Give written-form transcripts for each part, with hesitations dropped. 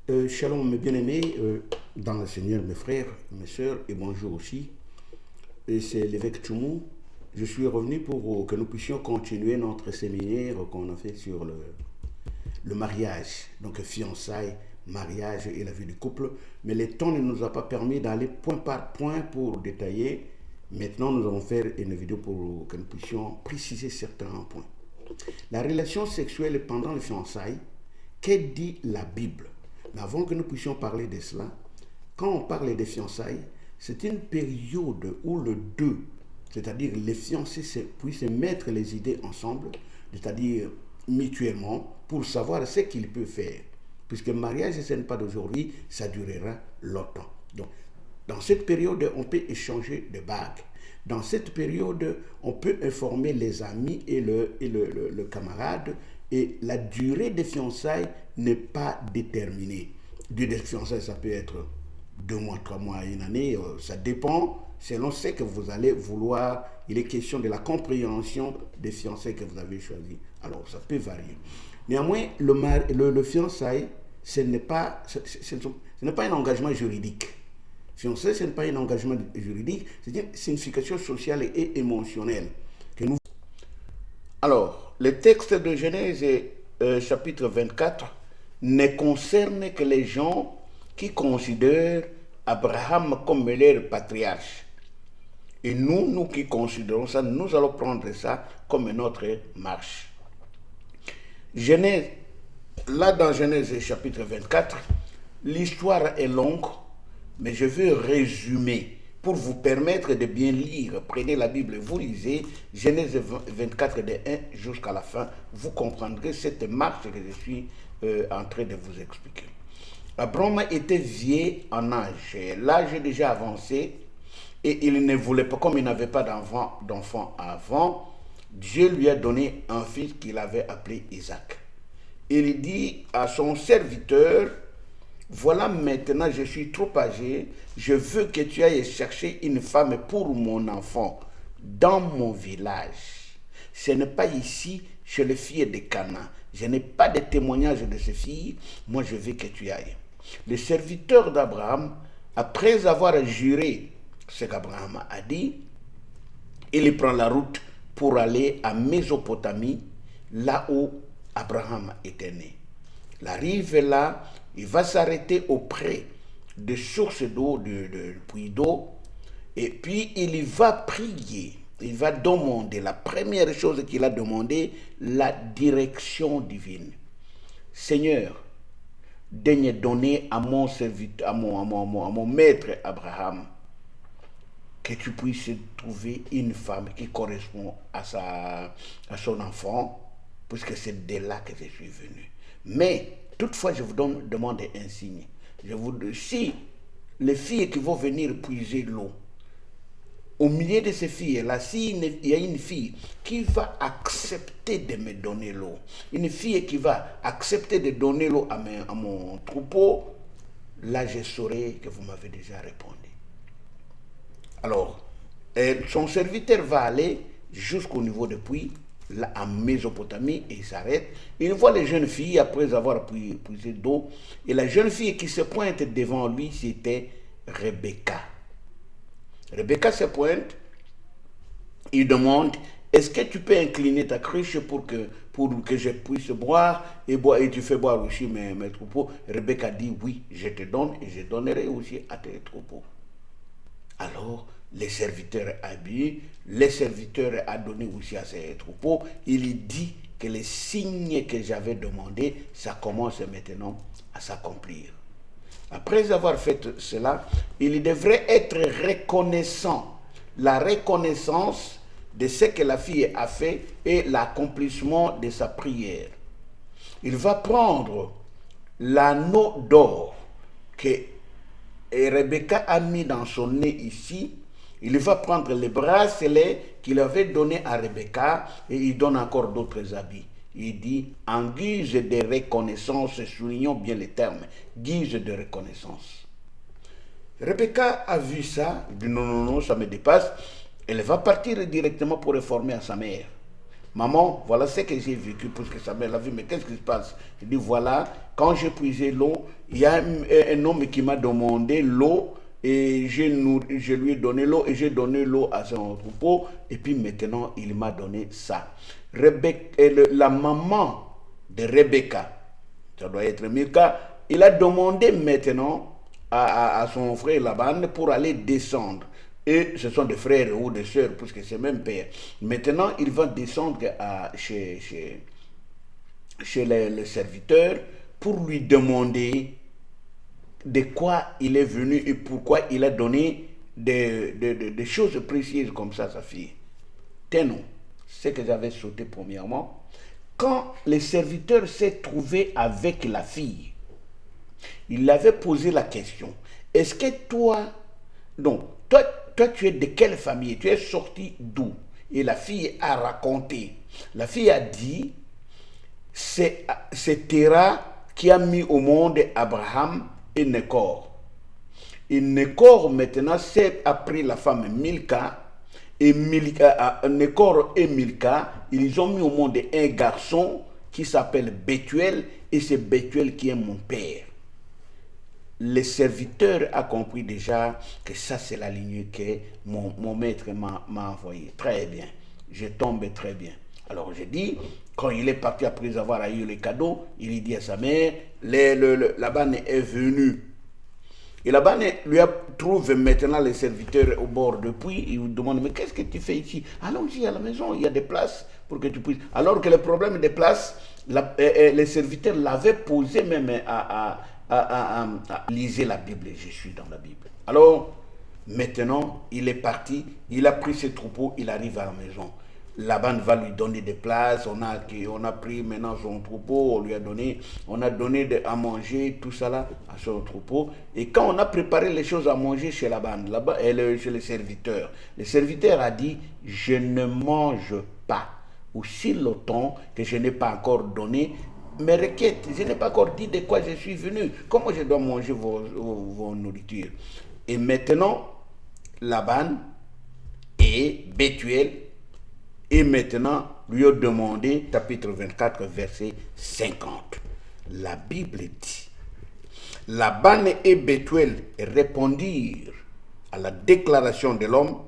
Shalom mes bien-aimés, dans le Seigneur, mes frères, mes sœurs, et bonjour aussi. Et c'est l'évêque Tchoumou. Je suis revenu pour que nous puissions continuer notre séminaire qu'on a fait sur le mariage, donc fiançailles, mariage et la vie du couple. Mais le temps ne nous a pas permis d'aller point par point pour détailler. Maintenant, nous allons faire une vidéo pour que nous puissions préciser certains points. La relation sexuelle pendant les fiançailles, qu'est dit la Bible? Mais avant que nous puissions parler de cela, quand on parle des fiançailles, c'est une période où le deux, c'est-à-dire les fiancés, puissent mettre les idées ensemble, c'est-à-dire mutuellement, pour savoir ce qu'ils peuvent faire. Puisque le mariage, ce n'est pas d'aujourd'hui, ça durera longtemps. Donc, dans cette période, on peut échanger de bagues. Dans cette période, on peut informer les amis et le camarade. Et la durée des fiançailles n'est pas déterminée. La durée des fiançailles, ça peut être 2 mois, 3 mois, une année. Ça dépend selon ce que vous allez vouloir. Il est question de la compréhension des fiançailles que vous avez choisis. Alors, ça peut varier. Néanmoins, le fiançailles, ce n'est pas un engagement juridique. Fiancé, ce n'est pas un engagement juridique, c'est une signification sociale et émotionnelle. Alors, le texte de Genèse chapitre 24 ne concerne que les gens qui considèrent Abraham comme leur patriarche. Et nous qui considérons ça, nous allons prendre ça comme notre marche. Genèse, là dans Genèse chapitre 24, l'histoire est longue, mais je veux résumer pour vous permettre de bien lire. Prenez la Bible, vous lisez Genèse 24 de 1 jusqu'à la fin, vous comprendrez cette marche que je suis en train de vous expliquer. Abraham était vieux en âge, l'âge déjà avancé, et il ne voulait pas, comme il n'avait pas d'enfant avant, Dieu lui a donné un fils qu'il avait appelé Isaac. Il dit à son serviteur, voilà maintenant je suis trop âgé, je veux que tu ailles chercher une femme pour mon enfant dans mon village. Ce n'est pas ici chez les filles de Canaan. Je n'ai pas de témoignage de ces filles, moi je veux que tu ailles. Le serviteur d'Abraham, après avoir juré ce qu'Abraham a dit, il prend la route pour aller à Mésopotamie, là où Abraham était né. Il arrive là, il va s'arrêter auprès de sources d'eau, de puits d'eau, et puis il va prier. Il va demander, la première chose qu'il a demandé, la direction divine. Seigneur, daigne donner à mon serviteur, à mon maître Abraham, que tu puisses trouver une femme qui correspond à son enfant, puisque c'est de là que je suis venu. Mais, toutefois, je vous demande un signe. Si les filles qui vont venir puiser l'eau, au milieu de ces filles-là, s'il y a une fille qui va accepter de me donner l'eau, une fille qui va accepter de donner l'eau à mon troupeau, là je saurai que vous m'avez déjà répondu. Alors, son serviteur va aller jusqu'au niveau du puits, là, en Mésopotamie, et il s'arrête. Il voit les jeunes filles après avoir puisé d'eau. Et la jeune fille qui se pointe devant lui, c'était Rebecca. Rebecca se pointe, il demande, est-ce que tu peux incliner ta cruche pour que je puisse boire et tu fais boire aussi mes troupeaux? Rebecca dit, oui, je te donne et je donnerai aussi à tes troupeaux. Alors, les serviteurs habillés, les serviteurs a donné aussi à ses troupeaux. Il dit que les signes que j'avais demandé, ça commence maintenant à s'accomplir. Après avoir fait cela, il devrait être reconnaissant. La reconnaissance de ce que la fille a fait et l'accomplissement de sa prière. Il va prendre l'anneau d'or que Rebecca a mis dans son nez ici. Il va prendre les bracelets qu'il avait donnés à Rebecca et il donne encore d'autres habits. Il dit, en guise de reconnaissance, soulignons bien les termes, guise de reconnaissance. Rebecca a vu ça, il dit non, ça me dépasse. Elle va partir directement pour informer à sa mère. maman, voilà ce que j'ai vécu, parce que sa mère l'a vu, mais qu'est-ce qui se passe? Je dis, voilà, quand j'ai puisé l'eau, il y a un homme qui m'a demandé l'eau, et je lui ai donné l'eau, et j'ai donné l'eau à son troupeau, et puis maintenant, il m'a donné ça. La maman de Rebecca, ça doit être Milka, il a demandé maintenant à son frère Laban pour aller descendre. Et ce sont des frères ou des sœurs, puisque c'est même père. Maintenant, il va descendre chez le serviteur pour lui demander de quoi il est venu et pourquoi il a donné des choses précieuses comme ça à sa fille. Tenons, ce que j'avais sauté premièrement, quand le serviteur s'est trouvé avec la fille, il avait posé la question, est-ce que toi, donc, toi, tu es de quelle famille? Tu es sorti d'où? Et la fille a raconté. La fille a dit, c'est Terah qui a mis au monde Abraham et Nécor. Et Nécor, maintenant, a pris la femme Milka. Et Nécor et Milka, ils ont mis au monde un garçon qui s'appelle Bethuel. Et c'est Bethuel qui est mon père. Le serviteur a compris déjà que ça, c'est la lignée que mon maître m'a envoyée. Très bien. Je tombe très bien. Alors, j'ai dit, quand il est parti après avoir eu les cadeaux, il dit à sa mère, Laban est venu. Et Laban lui trouve maintenant les serviteurs au bord du puits. Il lui demande, mais qu'est-ce que tu fais ici? Allons-y à la maison, il y a des places pour que tu puisses. Alors que le problème des places, les serviteurs l'avaient posé même à lisez la Bible, je suis dans la Bible. Alors, maintenant, il est parti, il a pris ses troupeaux, il arrive à la maison. Laban va lui donner des places, on a pris maintenant son troupeau, on a donné à manger, tout ça là, à son troupeau. Et quand on a préparé les choses à manger chez Laban, chez le serviteur a dit, je ne mange pas, aussi longtemps que je n'ai pas encore donné mes requêtes, je n'ai pas encore dit de quoi je suis venu. Comment je dois manger vos nourritures? Et maintenant, Laban et Bethuel, et maintenant, lui ont demandé, chapitre 24, verset 50. La Bible dit, Laban et Bethuel répondirent à la déclaration de l'homme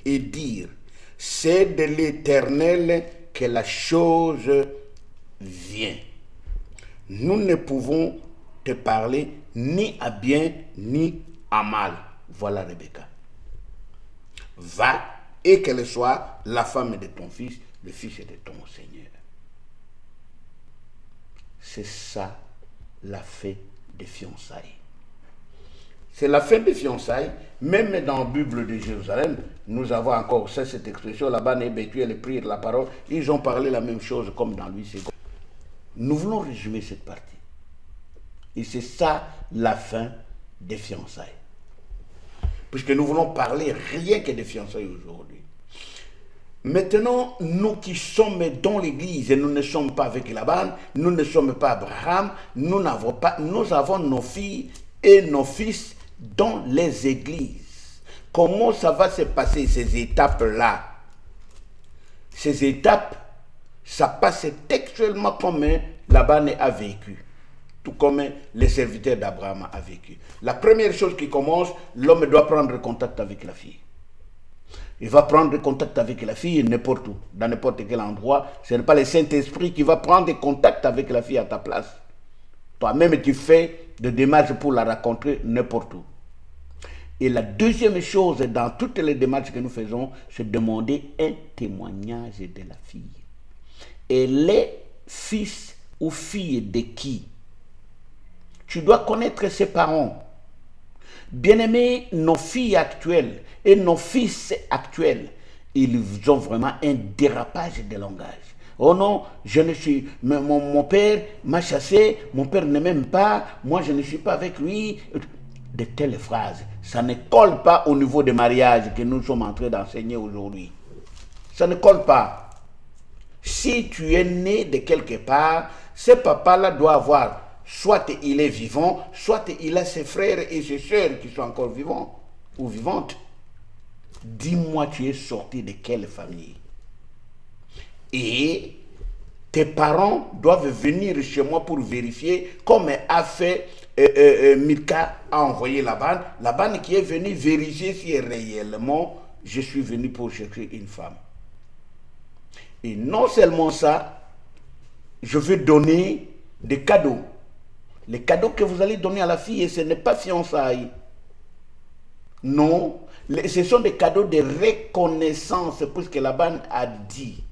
et dirent, c'est de l'Éternel que la chose vient. Nous ne pouvons te parler ni à bien ni à mal. Voilà Rebecca. Va et qu'elle soit la femme de ton fils, le fils de ton Seigneur. C'est ça la fin des fiançailles. C'est la fin des fiançailles. Même dans la Bible de Jérusalem, nous avons encore cette expression, là-bas, Bethuel prirent la parole, ils ont parlé la même chose comme dans lui. Nous voulons résumer cette partie. Et c'est ça la fin des fiançailles. Puisque nous voulons parler rien que des fiançailles aujourd'hui. Maintenant, nous qui sommes dans l'église, et nous ne sommes pas avec Laban, nous ne sommes pas Abraham, nous avons nos filles et nos fils dans les églises. Comment ça va se passer, ces étapes-là? Ces étapes, ça passe textuellement comme Laban a vécu, tout comme les serviteurs d'Abraham a vécu. La première chose qui commence, l'homme doit prendre contact avec la fille. Il va prendre contact avec la fille n'importe où, dans n'importe quel endroit. Ce n'est pas le Saint-Esprit qui va prendre contact avec la fille à ta place. Toi-même, tu fais des démarches pour la rencontrer n'importe où. Et la deuxième chose, dans toutes les démarches que nous faisons, c'est demander un témoignage de la fille. Elle est fils ou fille de qui? Tu dois connaître ses parents. Bien-aimés, nos filles actuelles et nos fils actuels, ils ont vraiment un dérapage de langage. Oh non, je ne suis, mon père m'a chassé, mon père ne m'aime pas, moi je ne suis pas avec lui. De telles phrases, ça ne colle pas au niveau des mariages que nous sommes en train d'enseigner aujourd'hui. Ça ne colle pas. Si tu es né de quelque part, ce papa-là doit avoir, soit il est vivant, soit il a ses frères et ses sœurs qui sont encore vivants ou vivantes. Dis-moi, tu es sorti de quelle famille? Et tes parents doivent venir chez moi pour vérifier, comme a fait Milka a envoyé Laban. Laban qui est venu vérifier si réellement je suis venu pour chercher une femme. Et non seulement ça, je veux donner des cadeaux. Les cadeaux que vous allez donner à la fille, ce n'est pas fiançailles. Non, ce sont des cadeaux de reconnaissance, puisque Laban a dit,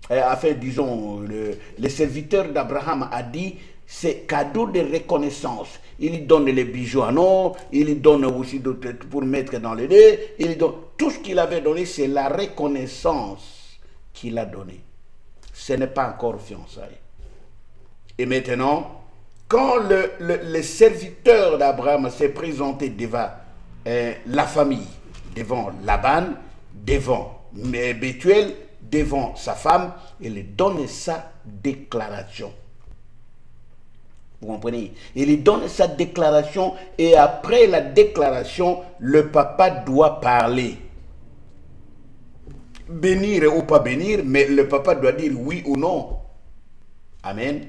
enfin disons, le serviteur d'Abraham a dit, c'est cadeau de reconnaissance. Il lui donne les bijoux en or, il lui donne aussi pour mettre dans le nez, il lui donne tout ce qu'il avait donné, c'est la reconnaissance qu'il a donnée. Ce n'est pas encore fiançailles. Et maintenant, quand le serviteur d'Abraham s'est présenté devant la famille, devant Laban, devant Bethuel, devant sa femme, il donne sa déclaration. Vous comprenez? Il donne sa déclaration et après la déclaration, le papa doit parler. Bénir ou pas bénir, mais le papa doit dire oui ou non. Amen.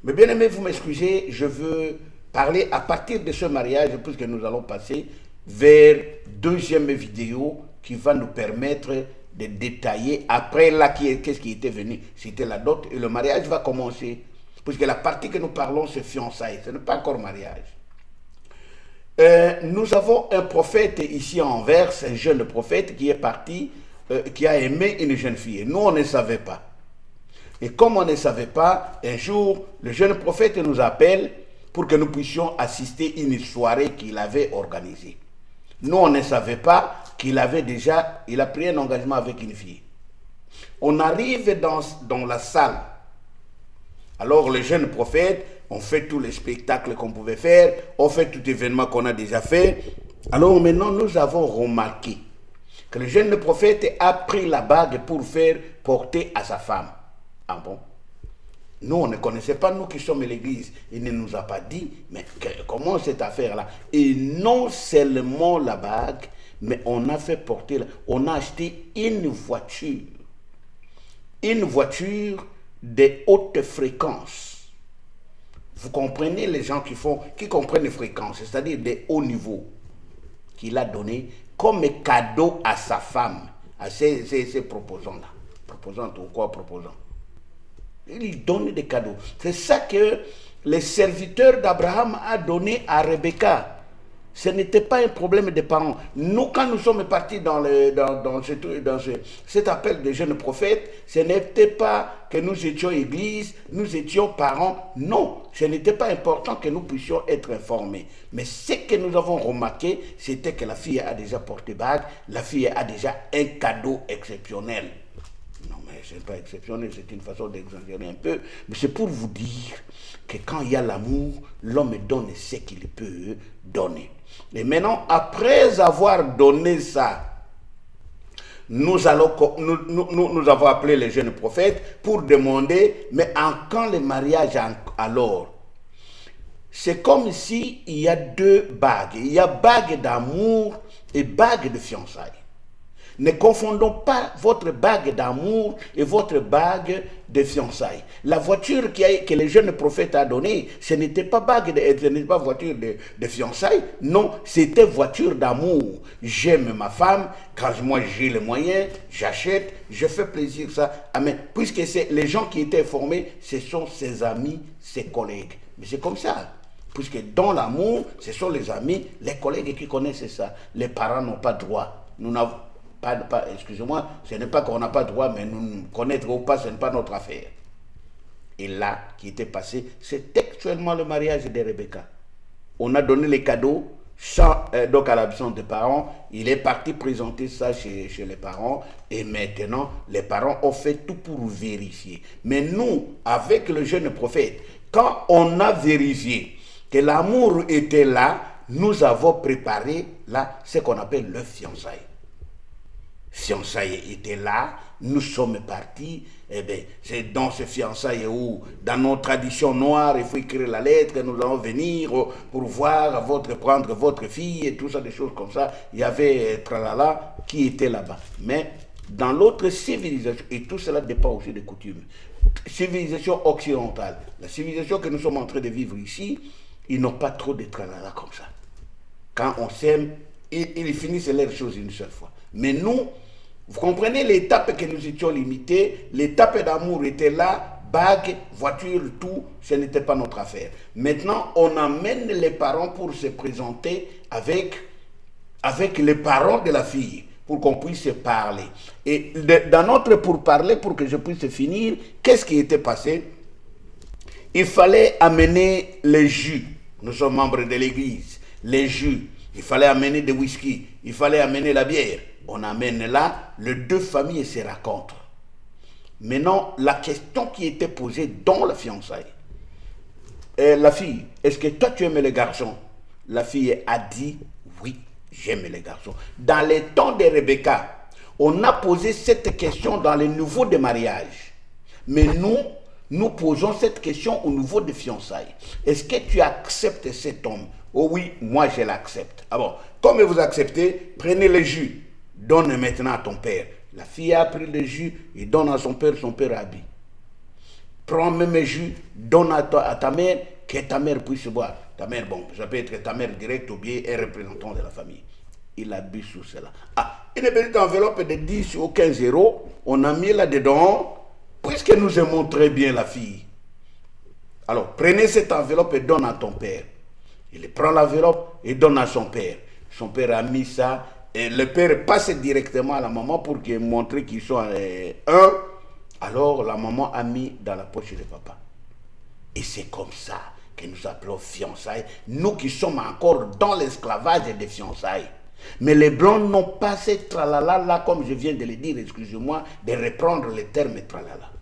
Mais bien aimé, vous m'excusez, je veux parler à partir de ce mariage, puisque nous allons passer vers deuxième vidéo qui va nous permettre de détailler après là qu'est-ce qui était venu. C'était la dot et le mariage va commencer. Puisque la partie que nous parlons, c'est fiançailles, ce n'est pas encore mariage. Nous avons un prophète ici en Anvers, un jeune prophète qui est parti, qui a aimé une jeune fille. Nous, on ne savait pas. Et comme on ne savait pas, un jour, le jeune prophète nous appelle pour que nous puissions assister à une soirée qu'il avait organisée. Nous, on ne savait pas qu'il avait déjà, il a pris un engagement avec une fille. On arrive dans la salle. Alors, le jeune prophète, on fait tous les spectacles qu'on pouvait faire, on fait tout événement qu'on a déjà fait. Alors maintenant, nous avons remarqué que le jeune prophète a pris la bague pour faire porter à sa femme. Ah bon? Nous, on ne connaissait pas, nous qui sommes l'église. Il ne nous a pas dit, mais comment cette affaire-là? Et non seulement la bague, mais on a fait porter, on a acheté une voiture. Une voiture de haute fréquence. Vous comprenez les gens qui comprennent les fréquences, c'est-à-dire des hauts niveaux, qu'il a donné comme cadeau à sa femme, à ces proposants-là. Proposants ou quoi proposants? Il donne des cadeaux. C'est ça que le serviteur d'Abraham a donné à Rebecca. Ce n'était pas un problème des parents. Nous, quand nous sommes partis dans cet appel de jeunes prophètes, ce n'était pas que nous étions église, nous étions parents. Non, ce n'était pas important que nous puissions être informés. Mais ce que nous avons remarqué, c'était que la fille a déjà porté bague, la fille a déjà un cadeau exceptionnel. Non, mais ce n'est pas exceptionnel, c'est une façon d'exagérer un peu. Mais c'est pour vous dire que quand il y a l'amour, l'homme donne ce qu'il peut donner. Et maintenant, après avoir donné ça, nous avons appelé les jeunes prophètes pour demander, mais quand le mariage alors? C'est comme s'il y a deux bagues. Il y a bague d'amour et bague de fiançailles. Ne confondons pas votre bague d'amour et votre bague de fiançailles. La voiture que le jeune prophète a donnée, ce n'était pas voiture de fiançailles, non, c'était voiture d'amour. J'aime ma femme, quand moi j'ai les moyens, j'achète, je fais plaisir ça. Amen. Puisque les gens qui étaient formés, ce sont ses amis, ses collègues. Mais c'est comme ça. Puisque dans l'amour, ce sont les amis, les collègues qui connaissent ça. Les parents n'ont pas droit. Nous n'avons excusez-moi, ce n'est pas qu'on n'a pas droit, mais nous connaître ou pas, ce n'est pas notre affaire. Et là, qui était passé, c'est actuellement le mariage de Rebecca. On a donné les cadeaux, donc à l'absence des parents, il est parti présenter ça chez les parents, et maintenant, les parents ont fait tout pour vérifier. Mais nous, avec le jeune prophète, quand on a vérifié que l'amour était là, nous avons préparé là ce qu'on appelle le fiançailles. Fiançailles était là, nous sommes partis, eh bien, c'est dans ce fiançailles où, dans nos traditions noires, il faut écrire la lettre, nous allons venir pour voir, prendre votre fille et tout ça, des choses comme ça. Il y avait Tralala qui était là-bas. Mais dans l'autre civilisation, et tout cela dépend aussi des coutumes, civilisation occidentale, la civilisation que nous sommes en train de vivre ici, ils n'ont pas trop de tralala comme ça. Quand on s'aime, ils finissent les choses une seule fois. Mais nous, vous comprenez l'étape que nous étions limités, l'étape d'amour était là, bague, voiture, tout, ce n'était pas notre affaire. Maintenant, on amène les parents pour se présenter avec les parents de la fille, pour qu'on puisse se parler. Et dans notre pourparler, pour que je puisse finir, qu'est-ce qui était passé? Il fallait amener les jus. Nous sommes membres de l'église. Les jus. Il fallait amener des whisky. Il fallait amener la bière. On amène là, les deux familles se racontent. Maintenant, la question qui était posée dans la fiançaille, la fille, est-ce que toi tu aimes les garçons? La fille a dit oui, j'aime les garçons. Dans les temps de Rebecca, on a posé cette question dans le niveau de mariage. Mais nous posons cette question au niveau des fiançailles. Est-ce que tu acceptes cet homme? Oh oui, moi je l'accepte. Ah bon, comme vous acceptez, prenez le jus, donne maintenant à ton père. La fille a pris le jus et donne à son père a bu. Prends même le jus, donne à ta mère, que ta mère puisse boire. Ta mère, bon, ça peut être ta mère directe ou bien un représentant de la famille. Il a bu sous cela. Ah, une petite enveloppe de 10 ou 15 euros, on a mis là-dedans, puisque nous aimons très bien la fille. Alors, prenez cette enveloppe et donne à ton père. Il prend l'enveloppe et donne à son père. Son père a mis ça. Et le père passe directement à la maman pour montrer qu'ils sont un. Alors la maman a mis dans la poche de papa. Et c'est comme ça que nous appelons fiançailles. Nous qui sommes encore dans l'esclavage des fiançailles. Mais les blancs n'ont pas ces tralala là, comme je viens de le dire, excusez-moi, de reprendre les termes tralala.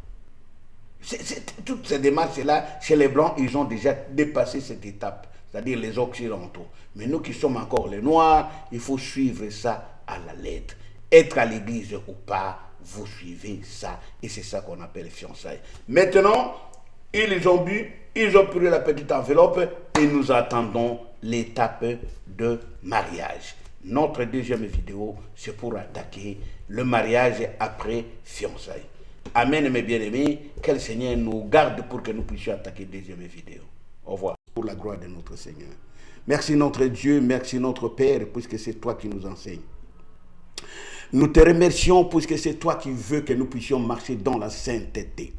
Toutes ces démarches-là, chez les blancs, ils ont déjà dépassé cette étape. C'est-à-dire les occidentaux. Mais nous qui sommes encore les noirs, il faut suivre ça à la lettre. Être à l'église ou pas, vous suivez ça. Et c'est ça qu'on appelle fiançailles. Maintenant, ils ont bu, ils ont pris la petite enveloppe et nous attendons l'étape de mariage. Notre deuxième vidéo, c'est pour attaquer le mariage après fiançailles. Amen mes bien-aimés, que le Seigneur nous garde pour que nous puissions attaquer la deuxième vidéo. Au revoir. Pour la gloire de notre Seigneur. Merci notre Dieu, merci notre Père, puisque c'est toi qui nous enseignes. Nous te remercions, puisque c'est toi qui veux que nous puissions marcher dans la sainteté.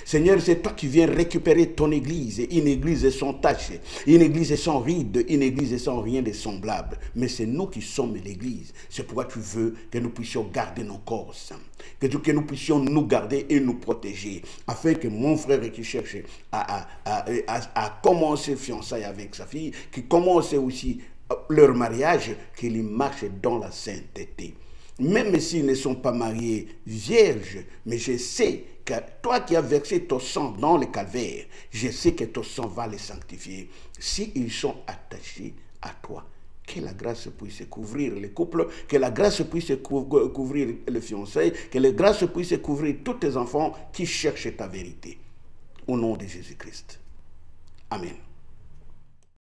Seigneur, c'est toi qui viens récupérer ton église, une église sans tache, une église sans ride, une église sans rien de semblable. Mais c'est nous qui sommes l'église. C'est pourquoi tu veux que nous puissions garder nos corps saints, que nous puissions nous garder et nous protéger, afin que mon frère qui cherche à commencer fiançailles avec sa fille, qui commence aussi leur mariage, qu'il marche dans la sainteté. Même s'ils ne sont pas mariés vierges, mais je sais que toi qui as versé ton sang dans le calvaire, je sais que ton sang va les sanctifier. S'ils sont attachés à toi, que la grâce puisse couvrir les couples, que la grâce puisse couvrir les fiançailles, que la grâce puisse couvrir tous tes enfants qui cherchent ta vérité. Au nom de Jésus-Christ. Amen.